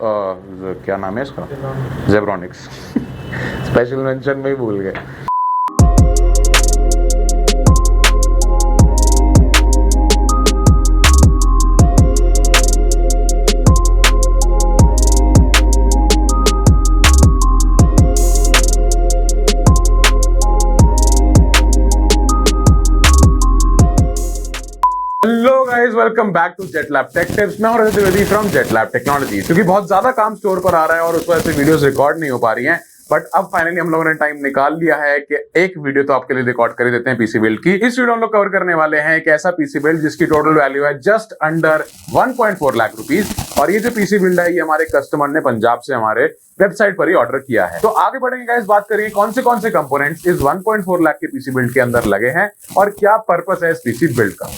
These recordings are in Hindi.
क्या नाम है इसका, जेब्रॉनिक्स। स्पेशल मेंशन में ही भूल गए। Hello guys, welcome back to Jetlab tech tips. मैं हूं Rajat Dwivedi from Jetlab technology. क्योंकि बहुत ज्यादा काम स्टोर पर आ रहा है और उस वजह से वीडियोस रिकॉर्ड नहीं हो पा रही हैं, बट अब फाइनली हम लोगों ने टाइम निकाल लिया है कि एक वीडियो तो आपके लिए रिकॉर्ड कर ही देते हैं पीसी बिल्ड की। इस वीडियो हम लोग कवर करने वाले हैं एक ऐसा पीसी बिल्ड जिसकी टोटल वैल्यू है जस्ट अंडर 1.4 लाख रुपीज। और ये जो पीसी बिल्ड है ये हमारे कस्टमर ने पंजाब से हमारे वेबसाइट पर ही ऑर्डर किया है। तो आगे बढ़ेंगे गाइस, बात करेंगे कौन से कंपोनेंट्स इस 1.4 लाख के पीसी बिल्ड के अंदर लगे हैं और क्या पर्पस है इस पीसी बिल्ड का।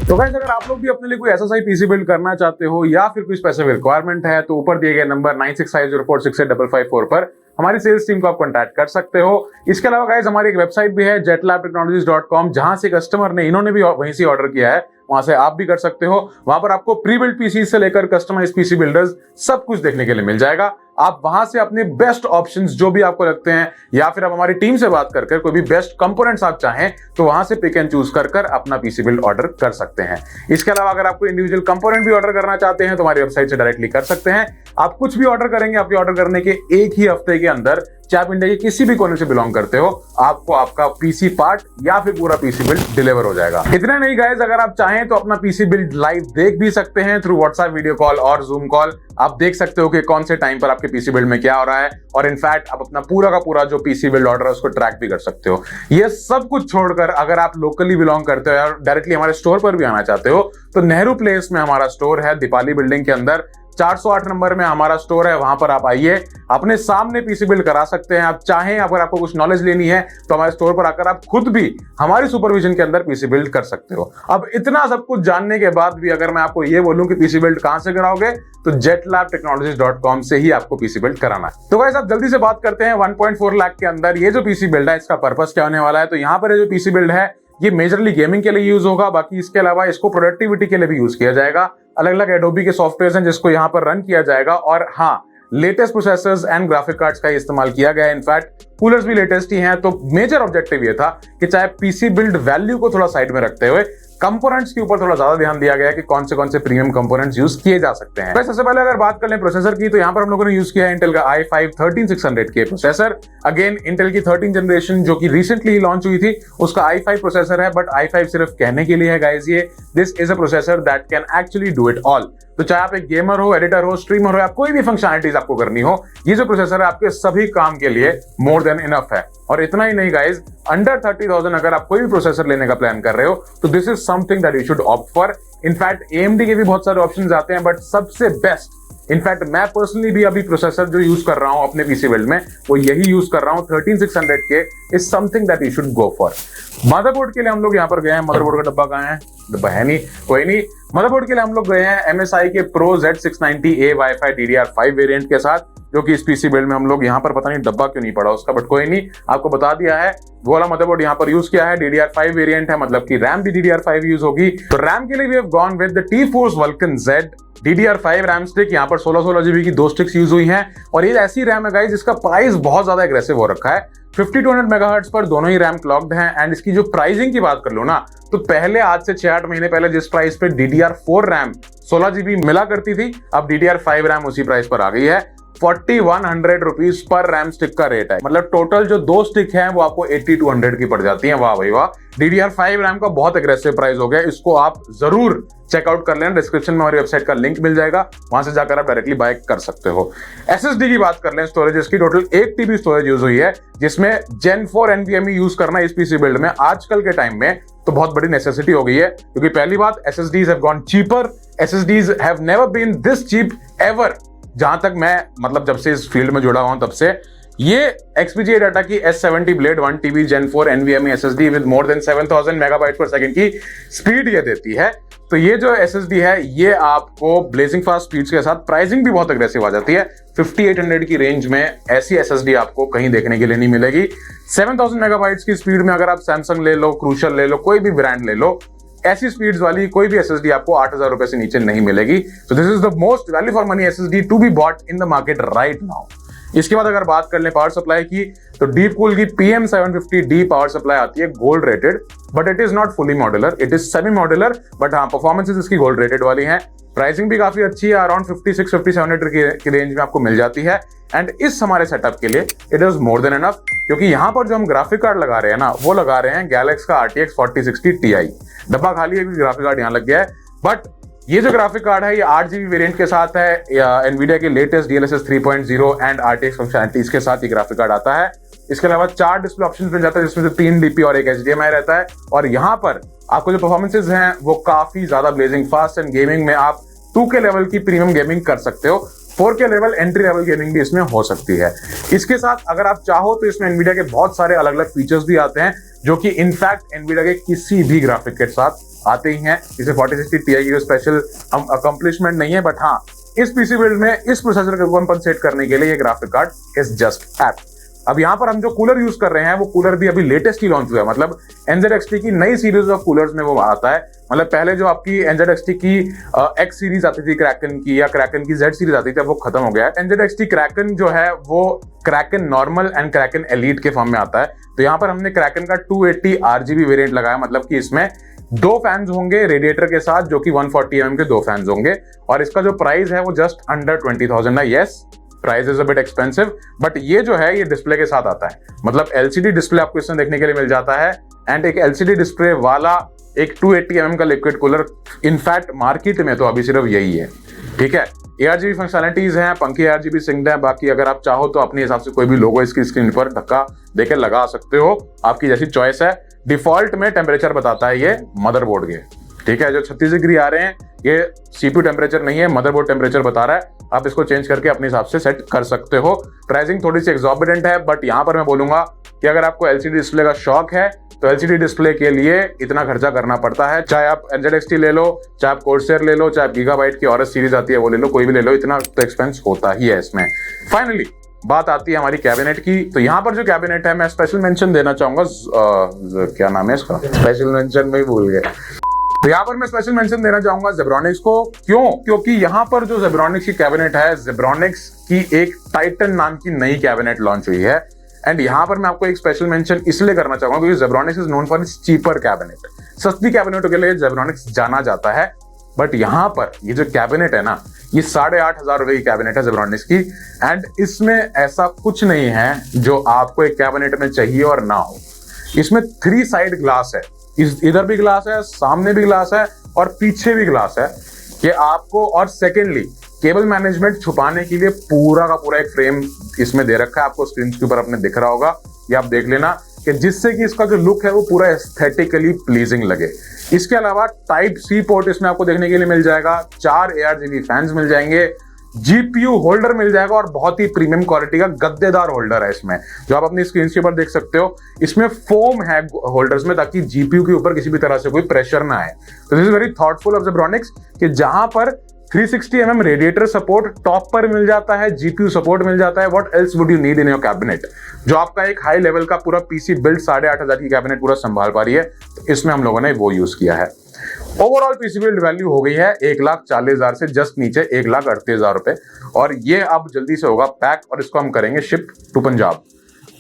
तो गाइस, अगर आप लोग भी अपने लिए कोई ऐसा सही पीसी बिल्ड करना चाहते हो या फिर कोई स्पेसिफिक रिक्वायरमेंट है तो ऊपर दिए गए नंबर 9650468554 पर हमारी सेल्स टीम को आप कांटेक्ट कर सकते हो। इसके अलावा गाइस हमारी एक वेबसाइट भी है jetlabtechnologies.com, जहां से कस्टमर ने इन्होंने भी वहीं से ऑर्डर किया है, वहां से आप भी कर सकते हो। वहां पर आपको प्री बिल्ड पीसी से लेकर कस्टमाइज पीसी बिल्डर्स सब कुछ देखने के लिए मिल जाएगा। आप वहां से अपने बेस्ट ऑप्शंस जो भी आपको लगते हैं या फिर आप हमारी टीम से बात कर कोई भी बेस्ट कंपोनेंट्स आप चाहें तो वहां से पिक एंड चूज कर अपना पीसी बिल्ड ऑर्डर कर सकते हैं। इसके अलावा अगर आपको इंडिविजुअल कंपोनेंट भी ऑर्डर करना चाहते हैं तो हमारी वेबसाइट से डायरेक्टली कर सकते हैं। आप कुछ भी ऑर्डर करेंगे, आपके ऑर्डर करने के एक ही हफ्ते के अंदर, चाहे आप इंडिया के किसी भी कोने से बिलोंग करते हो, आपको आपका पीसी पार्ट या फिर पूरा पीसी बिल्ड डिलीवर हो जाएगा। इतना नहीं गाइस, अगर आप चाहें तो अपना पीसी बिल्ड लाइव देख भी सकते हैं थ्रू व्हाट्सएप वीडियो कॉल और जूम कॉल। आप देख सकते हो कि कौन से टाइम पर आपके पीसी बिल्ड में क्या हो रहा है और इनफैक्ट आप अपना पूरा का पूरा जो पीसी बिल्ड ऑर्डर है उसको ट्रैक भी कर सकते हो। ये सब कुछ छोड़कर अगर आप लोकली बिलोंग करते हो और डायरेक्टली हमारे स्टोर पर भी आना चाहते हो तो नेहरू प्लेस में हमारा स्टोर है, दीपाली बिल्डिंग के अंदर 408 नंबर में हमारा स्टोर है। वहां पर आप आइए, अपने सामने पीसी बिल्ड करा सकते हैं। आप चाहें अगर आपको कुछ नॉलेज लेनी है तो हमारे स्टोर पर आकर आप खुद भी हमारी सुपरविजन के अंदर पीसी बिल्ड कर सकते हो। अब इतना सब कुछ जानने के बाद भी अगर मैं आपको ये बोलूं कि पीसी बिल्ड कहां से कराओगे तो jetlabtechnologies.com से ही आपको पीसी बिल्ड कराना है। तो गाइस, आप जल्दी से बात करते हैं 1.4 लाख के अंदर ये जो पीसी बिल्ड है इसका पर्पस क्या होने वाला है। तो यहाँ पर ये जो पीसी बिल्ड है ये मेजरली गेमिंग के लिए यूज होगा, बाकी इसके अलावा इसको प्रोडक्टिविटी के लिए भी यूज किया जाएगा। अलग अलग एडोबी के सॉफ्टवेयर हैं जिसको यहाँ पर रन किया जाएगा और हाँ, latest processors and graphic cards का इस्तेमाल किया गया है। इनफैक्ट कूलर्स भी लेटेस्ट ही हैं। तो मेजर ऑब्जेक्टिव ये था कि चाहे पीसी बिल्ड वैल्यू को थोड़ा साइड में रखते हुए कंपोनेंट्स के ऊपर थोड़ा ज्यादा ध्यान दिया गया है कि कौन से प्रीमियम कंपोनेंट्स यूज किए जा सकते हैं। सबसे पहले अगर बात कर लें प्रोसेसर की तो यहाँ पर हम लोगों ने यूज किया है इंटेल का i5 13600K processor. Again Intel की 13 जनरेशन जो कि रिसेंटली ही लॉन्च हुई थी उसका i5 प्रोसेसर है, बट i5 सिर्फ कहने के लिए है गाइस। ये this is a processor that can actually do it all. तो चाहे आप एक गेमर हो, एडिटर हो, स्ट्रीमर हो या कोई भी फंक्शनलिटीज आपको करनी हो, ये जो प्रोसेसर है आपके सभी काम के लिए मोर देन इनफ है। और इतना ही नहीं गाइस, अंडर 30,000 अगर आप कोई भी प्रोसेसर लेने का प्लान कर रहे हो तो this is something that you should opt for. In fact AMD के भी बहुत सारे ऑप्शंस आते हैं, बट सबसे बेस्ट, इनफैक्ट मैं पर्सनली भी अभी प्रोसेसर जो यूज कर रहा हूं अपने पीसी बिल्ड में वो यही यूज कर रहा हूं। 13600K is something that you should go for. Motherboard के लिए हम लोग यहाँ पर गए हैं, मदरबोर्ड का डब्बा कहाँ है, डब्बा है नहीं, कोई नहीं। मदरबोर्ड के लिए हम लोग गए हैं MSI के Pro Z690A Wi-Fi DDR5 variant के साथ, जो कि इस पीसी बिल्ड में हम लोग यहाँ पर पता नहीं डब्बा क्यों नहीं पड़ा उसका, बट कोई नहीं, आपको बता दिया है। वो वाला मदरबोर्ड यहाँ पर यूज किया है, DDR5 वेरिएंट है, मतलब कि रैम भी DDR5 यूज होगी। तो रैम के लिए we have gone with the T-Force Vulcan Z DDR5 RAM stick. यहाँ पर 16 GB की 2 स्टिक्स यूज हुई हैं और ये ऐसी रैम है गाइस जिसका प्राइस बहुत ज्यादा एग्रेसिव हो रखा है। 5200 मेगाहर्ट्ज पर दोनों ही रैम क्लॉक्ड हैं। एंड इसकी जो प्राइसिंग की बात कर लो ना, तो पहले आज से 6-8 महीने पहले जिस प्राइस पे DDR4 रैम 16 GB मिला करती थी, अब DDR5 रैम उसी प्राइस पर आ गई है। 4100 रुपीज पर रैम स्टिक का रेट है, मतलब टोटल जो 2 स्टिक हैं वो आपको 8200 की पड़ जाती हैं। वाह भाई वाह, DDR5 रैम का बहुत एग्रेसिव प्राइस हो गया। इसको आप जरूर चेकआउट कर लेना, डिस्क्रिप्शन में हमारी वेबसाइट का लिंक मिल जाएगा, वहां से जाकर आप डायरेक्टली बाय कर सकते हो। SSD की बात कर लें, स्टोरेज इसकी टोटल 1 TB स्टोरेज यूज हुई है, जिसमें Gen 4 NVMe यूज करना इस पीसी बिल्ड में आजकल के टाइम में तो बहुत बड़ी नेसेसिटी हो गई है। क्योंकि पहली बात, SSDs have gone cheaper, SSDs have never been this cheap ever। जहां तक मैं मतलब जब से इस फील्ड में जुड़ा हुआ हूं तब से ये XPGA डाटा की S70 Blade 1 TB Gen 4 NVMe SSD with more than 7000 megabyte पर सेकंड की स्पीड ये देती है। तो ये जो SSD है ये आपको ब्लेजिंग फास्ट स्पीड्स के साथ प्राइसिंग भी बहुत अग्रेसिव आ जाती है। 5800 की रेंज में ऐसी SSD आपको कहीं देखने के लिए नहीं मिलेगी। 7000 मेगाबाइट्स की स्पीड में अगर आप सैमसंग ले लो, क्रूशल ले लो, कोई भी ब्रांड ले लो, ऐसी स्पीड्स वाली कोई भी एसएसडी आपको 8,000 रुपए से नीचे नहीं मिलेगी। So this is the most value for money SSD to be bought in the market right now. इसके बाद अगर बात कर ले पावर सप्लाई की, तो डीपकूल की PM750D पावर सप्लाई आती है gold rated, but it is not fully modular, it is semi modular, but हाँ परफॉर्मेंसेस इसकी गोल्ड रेटेड वाली है। प्राइसिंग भी काफी अच्छी है, अराउंड 56-57 लीटर की रेंज में आपको मिल जाती है। एंड इस हमारे सेटअप के लिए it is more than enough, क्योंकि यहाँ पर जो हम ग्राफिक कार्ड लगा रहे हैं ना, वो लगा रहे हैं गैलेक्स का RTX 4060 Ti। डब्बा खाली है, ग्राफिक कार्ड यहाँ लग गया है, बट ये जो ग्राफिक कार्ड है ये 8GB वेरिएंट के साथ है, एनवीडिया के latest DLSS 3.0 and RTX functionalities के साथ ये ग्राफिक कार्ड आता है। इसके अलावा 4 डिस्प्ले ऑप्शन मिल जाता है, जिसमें से 3 DP और 1 HDMI रहता है। और यहाँ पर आपको जो परफॉर्मेंसेज हैं वो काफी ज्यादा ब्लेजिंग फास्ट, एंड गेमिंग में आप 2K लेवल की प्रीमियम गेमिंग कर सकते हो। 4K level entry level gaming भी इसमें हो सकती है। इसके साथ अगर आप चाहो तो इसमें एनवीडिया के बहुत सारे अलग अलग फीचर्स भी आते हैं, जो कि इनफैक्ट एनवीडिया के किसी भी ग्राफिक के साथ आते ही हैं। इसे 4060 Ti की स्पेशल अकम्पलिशमेंट नहीं है, बट हाँ इस पीसी बिल्ड में इस प्रोसेसर को कंपनसेट करने के लिए ये graphic card is just apt. अब यहाँ पर हम जो कूलर यूज कर रहे हैं वो कूलर भी अभी लेटेस्ट ही लॉन्च हुआ है, मतलब NZXT की नई सीरीज ऑफ कूलर्स में वो आता है। मतलब पहले जो आपकी NZXT की X सीरीज आती थी क्रैकन की, या क्रैकन की Z सीरीज आती थी, अब वो खत्म हो गया है। NZXT क्रैकन जो है वो Kraken normal and Kraken elite के फॉर्म में आता है। तो यहाँ पर हमने क्रैकन का 280 RGB वेरिएंट लगाया, मतलब कि इसमें 2 फैंस होंगे रेडिएटर के साथ, जो कि 140 mm के 2 फैंस होंगे। और इसका जो प्राइस है वो जस्ट अंडर 20,000 है। Yes, price is a bit expensive, but ये जो है ये डिस्प्ले के साथ आता है, मतलब LCD डिस्प्ले आपको इसमें देखने के लिए मिल जाता है। एंड एक LCD डिस्प्ले वाला एक 280 mm का लिक्विड कूलर इनफैक्ट मार्केट में तो अभी सिर्फ यही है। ठीक है, ARGB फंक्शनलिटीज हैं, पंखी ARGB सिंक्ड है। बाकी अगर आप चाहो तो अपने हिसाब से कोई भी लोगो इसकी स्क्रीन पर धक्का देकर लगा सकते हो, आपकी जैसी चॉइस है। डिफॉल्ट में टेम्परेचर बताता है ये मदरबोर्ड के, ठीक है। जो 36 डिग्री आ रहे हैं ये CPU टेम्परेचर नहीं है, मदरबोर्ड टेम्परेचर बता रहा है। आप इसको चेंज करके अपने हिसाब से सेट कर सकते हो। प्राइसिंग थोड़ी सी एक्सॉर्बिडेंट है, बट यहाँ पर मैं बोलूंगा कि अगर आपको LCD डिस्प्ले का शौक है तो LCD डिस्प्ले के लिए इतना खर्चा करना पड़ता है। चाहे आप NZXT ले लो, चाहे आप कोर्सेर ले लो, चाहे आप गीगाबाइट की ORS सीरीज आती है वो ले लो, कोई भी ले लो, इतना तो एक्सपेंस होता ही है इसमें। फाइनली बात आती है हमारी कैबिनेट की। तो यहाँ पर जो कैबिनेट है मैं स्पेशल मेंशन देना चाहूंगा, क्या नाम है इसका, स्पेशल मेंशन में ही भूल गए। तो यहाँ पर मैं स्पेशल मेंशन देना चाहूंगा जेब्रॉनिक्स को। क्यों? क्योंकि यहाँ पर जो जेब्रॉनिक्स की कैबिनेट है, जेब्रॉनिक्स की एक टाइटन नाम की नई कैबिनेट लॉन्च हुई है। एंड यहाँ पर मैं आपको एक स्पेशल मेंशन इसलिए करना चाहूंगा क्योंकि Zebronics is known for its cheaper cabinet. सस्ती कैबिनेटों के लिए जेब्रॉनिक्स जाना जाता है, बट यहाँ पर ये जो कैबिनेट है ना, ये 8,500 रुपए की कैबिनेट है जेब्रॉनिक्स की। एंड इसमें ऐसा कुछ नहीं है जो आपको एक कैबिनेट में चाहिए और ना हो। इसमें 3 साइड ग्लास है, इधर भी ग्लास है, सामने भी ग्लास है और पीछे भी ग्लास है। ये आपको, और सेकेंडली केबल मैनेजमेंट छुपाने के लिए पूरा का पूरा एक फ्रेम इसमें दे रखा है, आपको स्क्रीन के ऊपर अपने दिख रहा होगा, ये आप देख लेना, कि जिससे कि इसका जो लुक है वो पूरा एस्थेटिकली प्लीजिंग लगे। इसके अलावा Type-C पोर्ट इसमें आपको देखने के लिए मिल जाएगा, 4 ARGB फैंस मिल जाएंगे, GPU होल्डर मिल जाएगा और बहुत ही प्रीमियम क्वालिटी का गद्देदार होल्डर है इसमें, जो आप अपनी स्क्रीन के ऊपर देख सकते हो। इसमें फोम है होल्डर्स में, ताकि GPU के ऊपर किसी भी तरह से कोई प्रेशर ना आए। तो this is very thoughtful of Zebronics कि जहां पर 360 mm रेडिएटर सपोर्ट टॉप पर मिल जाता है, GPU सपोर्ट मिल जाता है, what else would you need in your cabinet. जो आपका एक हाई लेवल का पूरा PC बिल्ड 8,500 की कैबिनेट पूरा संभाल पा रही है, तो इसमें हम लोगों ने वो यूज किया है। ओवरऑल PC बिल्ड वैल्यू हो गई है 1,40,000 से जस्ट नीचे 1,38,000 रुपए, और ये अब जल्दी से होगा पैक और इसको हम करेंगे शिप टू पंजाब।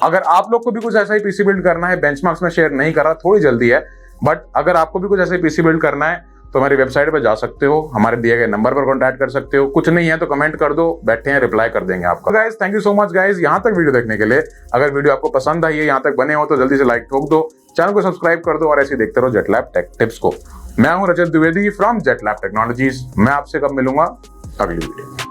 अगर आप लोग को भी कुछ ऐसा ही PC बिल्ड करना है, बेंचमार्क्स में शेयर नहीं कर रहा, थोड़ी जल्दी है, बट अगर आपको भी कुछ ऐसे PC बिल्ड करना है तो हमारी वेबसाइट पर जा सकते हो, हमारे दिए गए नंबर पर कॉन्टैक्ट कर सकते हो। कुछ नहीं है तो कमेंट कर दो, बैठे हैं रिप्लाई कर देंगे आपको। Guys thank you so much guys, यहाँ तक वीडियो देखने के लिए। अगर वीडियो आपको पसंद आई है, यहाँ तक बने हो तो जल्दी से लाइक ठोक दो, चैनल को सब्सक्राइब कर दो और ऐसे देखते रहो जेटलैब टेक टिप्स को। मैं हूं रजत द्विवेदी फ्रॉम जेटलैब टेक्नोलॉजीज। मैं आपसे कब मिलूंगा अगली वीडियो।